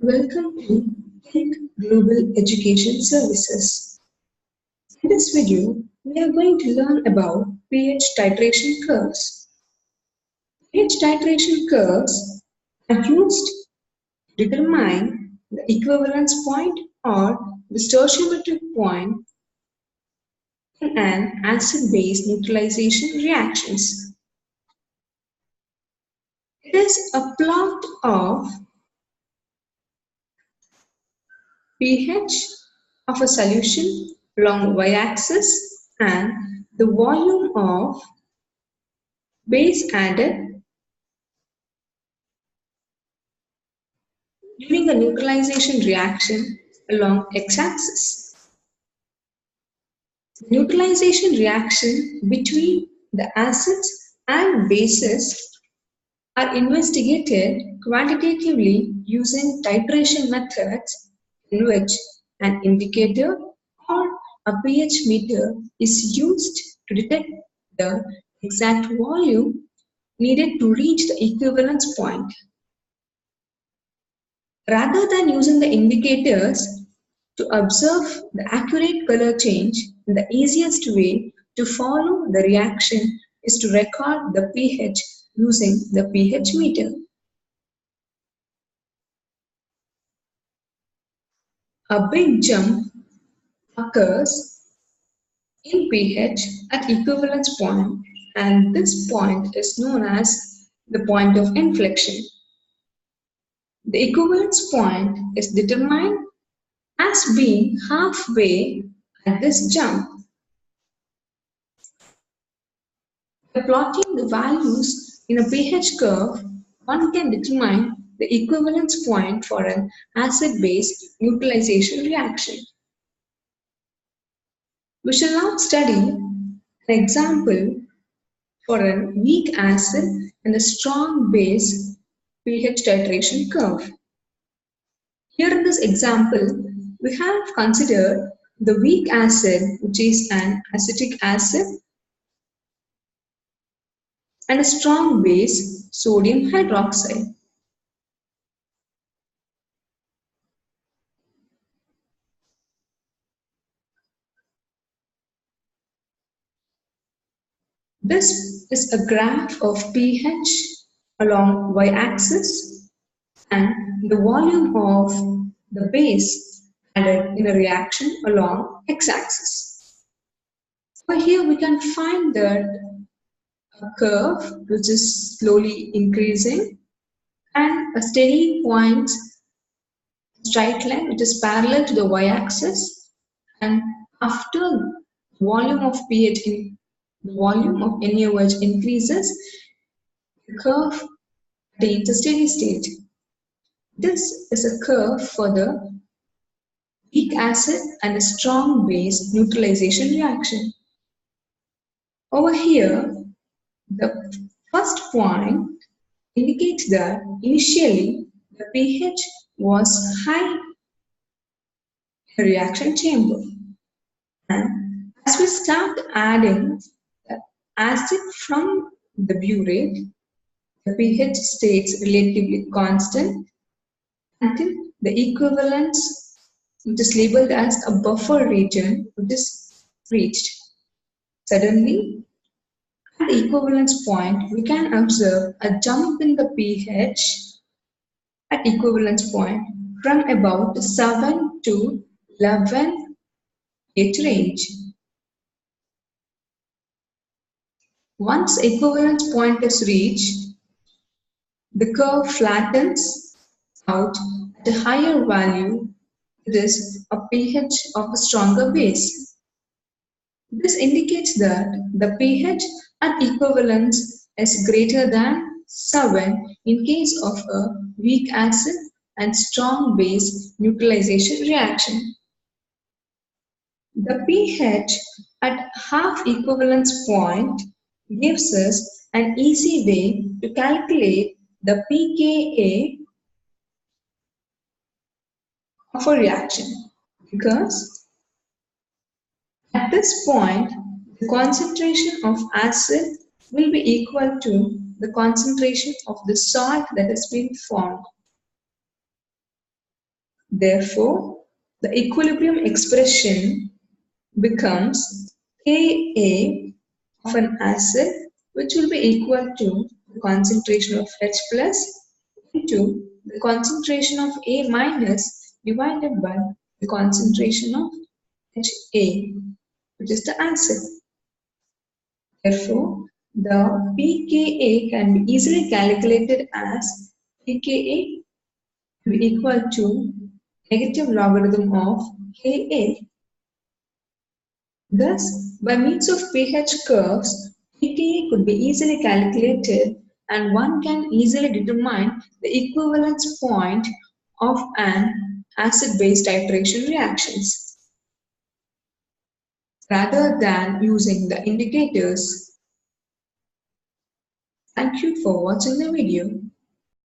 Welcome to Think Global Education Services. In this video, we are going to learn about pH titration curves. pH titration curves are used to determine the equivalence point or the stoichiometric point in an acid-base neutralization reactions. It is a plot of pH of a solution along y-axis and the volume of base added during the neutralization reaction along x-axis. The neutralization reaction between the acids and bases are investigated quantitatively using titration methods in which an indicator or a pH meter is used to detect the exact volume needed to reach the equivalence point. Rather than using the indicators to observe the accurate color change, the easiest way to follow the reaction is to record the pH using the pH meter. A big jump occurs in pH at equivalence point, and this point is known as the point of inflection. The equivalence point is determined as being halfway at this jump. By plotting the values in a pH curve, one can determine the equivalence point for an acid-base neutralization reaction. We shall now study an example for a weak acid and a strong base pH titration curve. Here in this example, we have considered the weak acid, which is an acetic acid, and a strong base, sodium hydroxide. This is a graph of pH along y-axis and the volume of the base added in a reaction along x-axis. Over here we can find that a curve which is slowly increasing and a steady point straight line which is parallel to the y-axis, and after volume of pH in the volume of NaOH increases, the curve attains a steady state. This is a curve for the weak acid and a strong base neutralization reaction. Over here, the first point indicates that initially the pH was high in the reaction chamber, and as we start adding the acid from the burette, the pH stays relatively constant until the equivalence, which is labeled as a buffer region, which is reached. Suddenly, at the equivalence point, we can observe a jump in the pH at equivalence point from about 7 to 11 pH range. Once equivalence point is reached, the curve flattens out at a higher value, that is a pH of a stronger base. This indicates that the pH at equivalence is greater than 7 in case of a weak acid and strong base neutralization reaction. The pH at half equivalence point gives us an easy way to calculate the pKa of a reaction, because at this point the concentration of acid will be equal to the concentration of the salt that has been formed. Therefore, the equilibrium expression becomes Ka of an acid, which will be equal to the concentration of H plus into the concentration of A minus divided by the concentration of HA, which is the acid. Therefore, the pKa can be easily calculated as pKa will be equal to negative logarithm of Ka. Thus, by means of pH curves, pKa could be easily calculated and one can easily determine the equivalence point of an acid-base titration reactions rather than using the indicators. Thank you for watching the video.